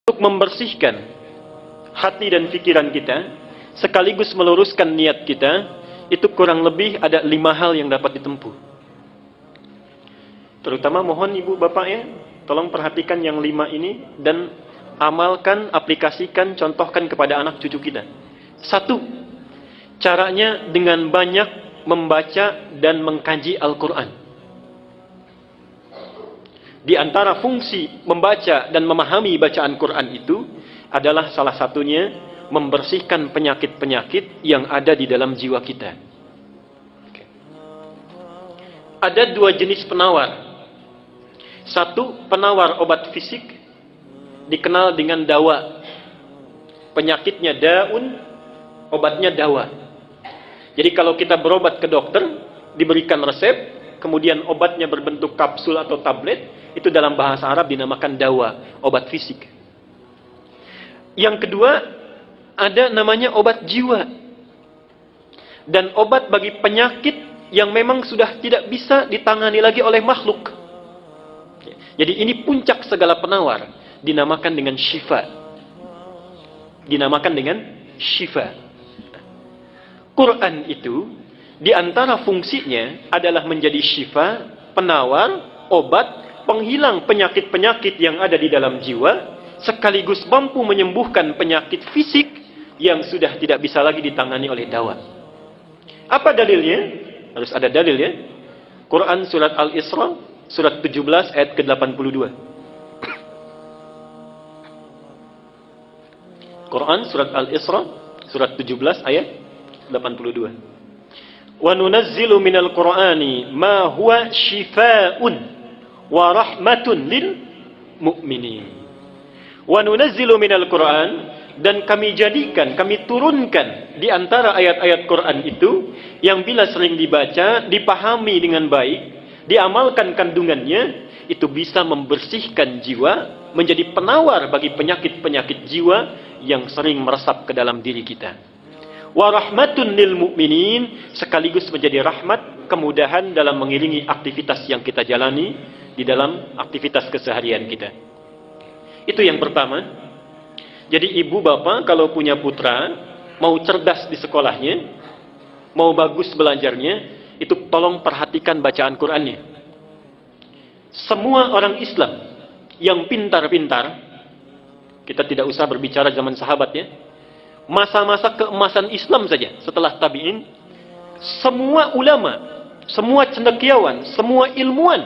untuk membersihkan hati dan pikiran kita, sekaligus meluruskan niat kita, itu kurang lebih ada 5 hal yang dapat ditempuh. Terutama mohon ibu bapak ya, tolong perhatikan yang 5 ini dan amalkan, aplikasikan, contohkan kepada anak cucu kita. 1, caranya dengan banyak membaca dan mengkaji Al-Quran. Di antara fungsi membaca dan memahami bacaan Quran itu adalah salah satunya membersihkan penyakit-penyakit yang ada di dalam jiwa kita. Ada 2 jenis penawar. 1, penawar obat fisik, dikenal dengan dawa. Penyakitnya daun, obatnya dawa. Jadi kalau kita berobat ke dokter, diberikan resep, kemudian obatnya berbentuk kapsul atau tablet, itu dalam bahasa Arab dinamakan dawa, obat fisik. Yang kedua, ada namanya obat jiwa. Dan obat bagi penyakit yang memang sudah tidak bisa ditangani lagi oleh makhluk. Jadi ini puncak segala penawar, dinamakan dengan syifa. Dinamakan dengan syifa. Quran itu, di antara fungsinya adalah menjadi syifa, penawar, obat, penghilang penyakit-penyakit yang ada di dalam jiwa, sekaligus mampu menyembuhkan penyakit fisik yang sudah tidak bisa lagi ditangani oleh dawa. Apa dalilnya? Harus ada dalil ya. Quran surat Al-Isra, surat 17 ayat ke-82. Quran surat Al-Isra, surat 17 ayat 82. Wa nunazzilu minal Qur'ani ma huwa shifaa'un wa rahmatun lil mu'minin. Wa nunazzilu minal Qur'an, dan kami jadikan, kami turunkan di antara ayat-ayat Quran itu yang bila sering dibaca, dipahami dengan baik, diamalkan kandungannya, itu bisa membersihkan jiwa, menjadi penawar bagi penyakit-penyakit jiwa yang sering meresap ke dalam diri kita. Wa rahmatun lil mu'minin, sekaligus menjadi rahmat, kemudahan dalam mengiringi aktivitas yang kita jalani di dalam aktivitas keseharian kita. Itu yang pertama. Jadi ibu bapak kalau punya putra, mau cerdas di sekolahnya, mau bagus belajarnya, itu tolong perhatikan bacaan Qur'annya. Semua orang Islam yang pintar-pintar, kita tidak usah berbicara zaman sahabat ya, masa-masa keemasan Islam saja setelah tabi'in, semua ulama, semua cendekiawan, semua ilmuwan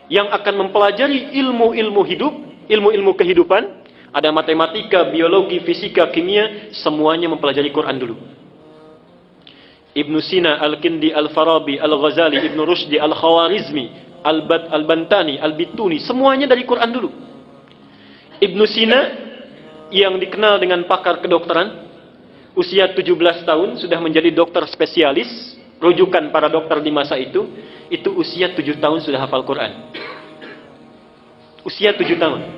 yang akan mempelajari ilmu-ilmu hidup, ilmu-ilmu kehidupan, ada matematika, biologi, fisika, kimia, semuanya mempelajari Quran dulu. Ibnu Sina, Al-Kindi, Al-Farabi, Al-Ghazali, Ibnu Rushdi, Al-Khawarizmi, Al-Bantani, Al-Bituni, semuanya dari Quran dulu. Ibnu Sina yang dikenal dengan pakar kedokteran, usia 17 tahun sudah menjadi dokter spesialis, rujukan para dokter di masa itu usia 7 tahun sudah hafal Quran. Usia 7 tahun.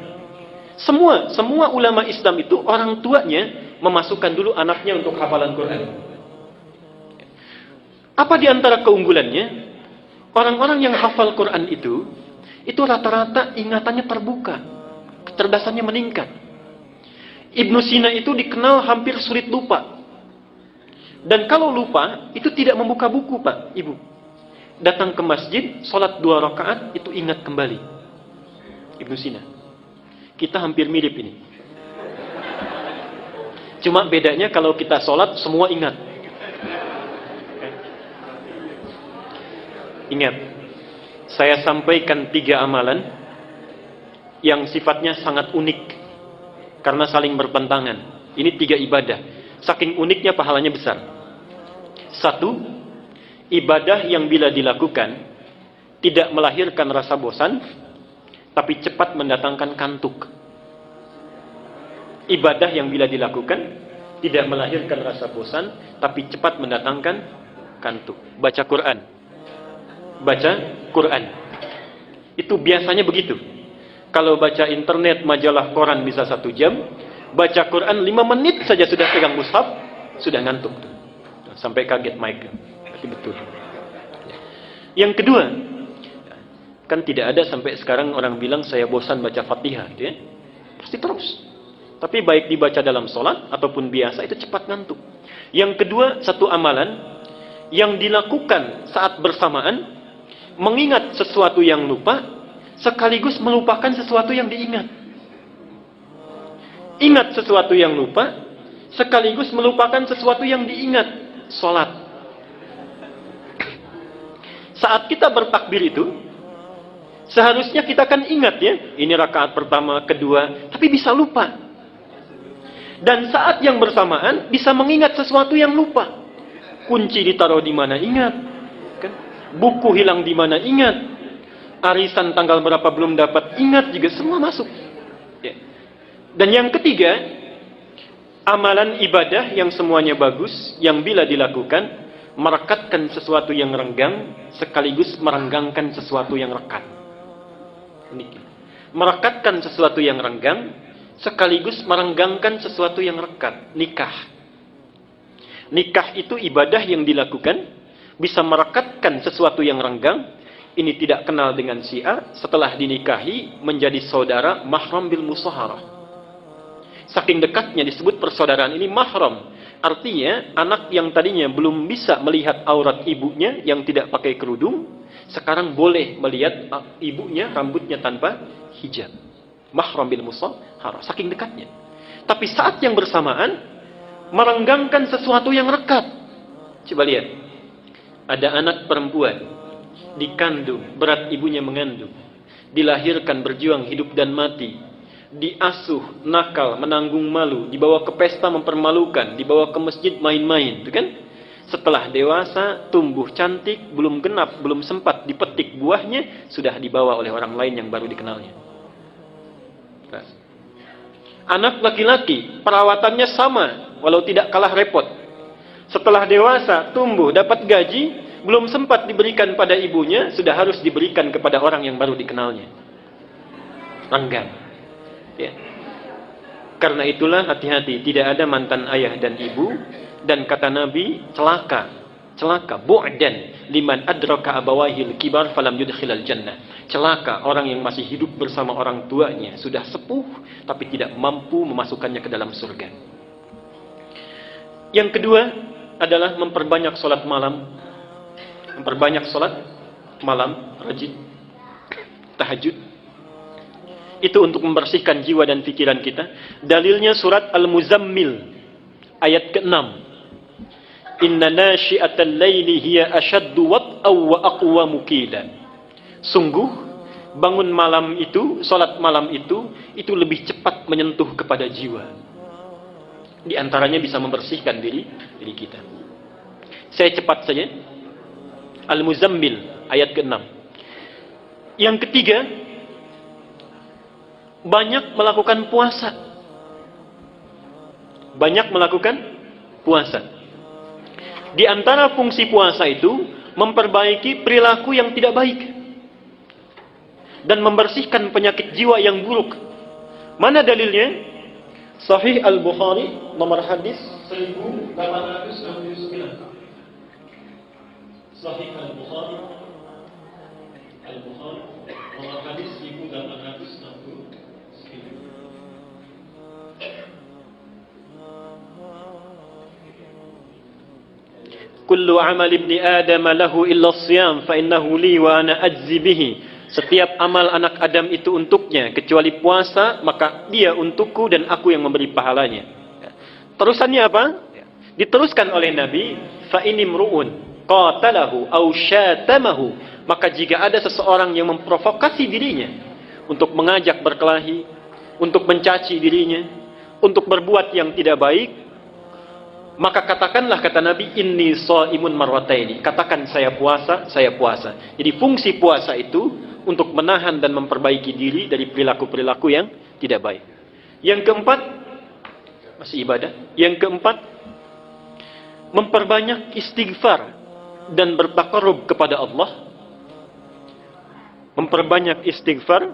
Semua ulama Islam itu orang tuanya memasukkan dulu anaknya untuk hafalan Quran. Apa di antara keunggulannya? Orang-orang yang hafal Quran itu rata-rata ingatannya terbuka, kecerdasannya meningkat. Ibnu Sina itu dikenal hampir sulit lupa. Dan kalau lupa, itu tidak membuka buku, Pak, Ibu. Datang ke masjid, sholat 2 rakaat, itu ingat kembali. Ibnu Sina. Kita hampir mirip ini. Cuma bedanya kalau kita sholat, semua ingat. Ingat, saya sampaikan 3 amalan yang sifatnya sangat unik karena saling bertentangan. Ini 3 ibadah. Saking uniknya pahalanya besar. 1, ibadah yang bila dilakukan tidak melahirkan rasa bosan, tapi cepat mendatangkan kantuk. Ibadah yang bila dilakukan tidak melahirkan rasa bosan, tapi cepat mendatangkan kantuk. Baca Quran. Baca Quran. Itu biasanya begitu. Kalau baca internet, majalah, koran bisa 1 jam. Baca Quran 5 menit saja sudah pegang mushaf, sudah ngantuk. Sampai kaget mic. Berarti betul. Yang kedua, kan tidak ada sampai sekarang orang bilang saya bosan baca Fatihah, gitu ya. Pasti terus. Tapi baik dibaca dalam sholat ataupun biasa itu cepat ngantuk. Yang kedua, satu amalan yang dilakukan saat bersamaan, mengingat sesuatu yang lupa, sekaligus melupakan sesuatu yang diingat. Ingat sesuatu yang lupa, sekaligus melupakan sesuatu yang diingat. Sholat. Saat kita bertakbir itu, seharusnya kita kan ingat ya, ini rakaat pertama, kedua, tapi bisa lupa. Dan saat yang bersamaan bisa mengingat sesuatu yang lupa. Kunci ditaruh di mana ingat, kan? Buku hilang di mana ingat, arisan tanggal berapa belum dapat ingat, juga semua masuk. Ya. Dan yang ketiga, amalan ibadah yang semuanya bagus, yang bila dilakukan merekatkan sesuatu yang renggang sekaligus merenggangkan sesuatu yang rekat. Merekatkan sesuatu yang renggang sekaligus merenggangkan sesuatu yang rekat. Nikah. Nikah itu ibadah yang dilakukan bisa merekatkan sesuatu yang renggang. Ini tidak kenal dengan si A, setelah dinikahi menjadi saudara mahram bil musaharah. Saking dekatnya disebut persaudaraan ini mahram. Artinya anak yang tadinya belum bisa melihat aurat ibunya yang tidak pakai kerudung, sekarang boleh melihat ibunya rambutnya tanpa hijab. Mahram bil musaharah, saking dekatnya. Tapi saat yang bersamaan merenggangkan sesuatu yang rekat. Coba lihat. Ada anak perempuan dikandung, berat ibunya mengandung, dilahirkan berjuang hidup dan mati, diasuh, nakal, menanggung malu, dibawa ke pesta mempermalukan, dibawa ke masjid main-main, itu kan? Setelah dewasa, tumbuh cantik, belum genap, belum sempat dipetik buahnya, sudah dibawa oleh orang lain yang baru dikenalnya. Anak laki-laki perawatannya sama, walau tidak kalah repot. Setelah dewasa, tumbuh, dapat gaji, belum sempat diberikan pada ibunya, sudah harus diberikan kepada orang yang baru dikenalnya. Renggang. Ya. Karena itulah hati-hati, tidak ada mantan ayah dan ibu, dan kata Nabi, celaka, bu'dan liman adraka abawahil kibar falam yudkhilal jannah. Celaka orang yang masih hidup bersama orang tuanya, sudah sepuh tapi tidak mampu memasukkannya ke dalam surga. Yang kedua adalah memperbanyak salat malam. Memperbanyak salat malam, rajin tahajud. Itu untuk membersihkan jiwa dan pikiran kita. Dalilnya surat Al-Muzammil ayat ke-6. Inna nasyi'atal laili hiya ashaddu wat'aw wa aqwamu qila. Sungguh bangun malam itu, salat malam itu lebih cepat menyentuh kepada jiwa. Di antaranya bisa membersihkan diri kita. Saya cepat saja. Al-Muzammil ayat ke-6. Yang ketiga, banyak melakukan puasa. Banyak melakukan puasa. Di antara fungsi puasa itu memperbaiki perilaku yang tidak baik dan membersihkan penyakit jiwa yang buruk. Mana dalilnya? Sahih Al-Bukhari nomor hadis 1869. Sahih Al-Bukhari nomor hadis 1869. Kullu amal ibni Adam lahu illa siyam fa innahu li wa ana ajzi bihi. Setiap amal anak Adam itu untuknya kecuali puasa, maka dia untukku dan aku yang memberi pahalanya. Terusannya apa? Diteruskan oleh Nabi, fa inimruun qatalahu aw syatamahu, maka jika ada seseorang yang memprovokasi dirinya untuk mengajak berkelahi, untuk mencaci dirinya, untuk berbuat yang tidak baik, maka katakanlah, kata Nabi, inni shaimun marrataini. Katakan saya puasa, saya puasa. Jadi fungsi puasa itu untuk menahan dan memperbaiki diri dari perilaku-perilaku yang tidak baik. Yang keempat, masih ibadah. Yang keempat, memperbanyak istighfar dan bertakarrub kepada Allah. Memperbanyak istighfar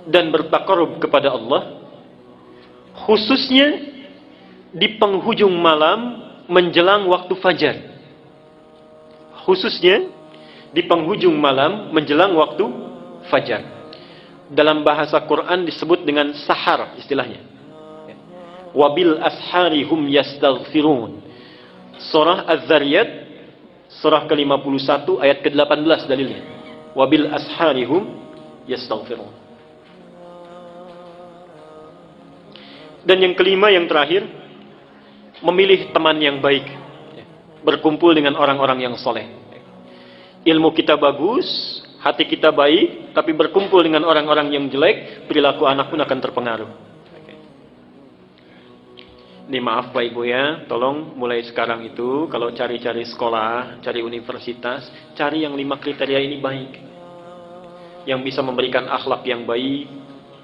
dan bertakarrub kepada Allah, khususnya di penghujung malam menjelang waktu fajar. Khususnya di penghujung malam menjelang waktu fajar. Dalam bahasa Quran disebut dengan sahar istilahnya. Wabil ashari hum yastaghfirun. Surah Az-Zariyat, surah ke-51 ayat ke-18 dalilnya. Wabil ashari hum yastaghfirun. Dan yang kelima, yang terakhir, memilih teman yang baik, berkumpul dengan orang-orang yang soleh. Ilmu kita bagus, hati kita baik, tapi berkumpul dengan orang-orang yang jelek, perilaku anak pun akan terpengaruh. Ini maaf Pak Ibu ya, tolong mulai sekarang itu kalau cari-cari sekolah, cari universitas, cari yang 5 kriteria ini baik. Yang bisa memberikan akhlak yang baik,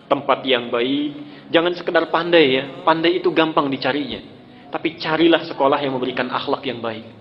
tempat yang baik. Jangan sekedar pandai ya, pandai itu gampang dicarinya. Tapi carilah sekolah yang memberikan akhlak yang baik.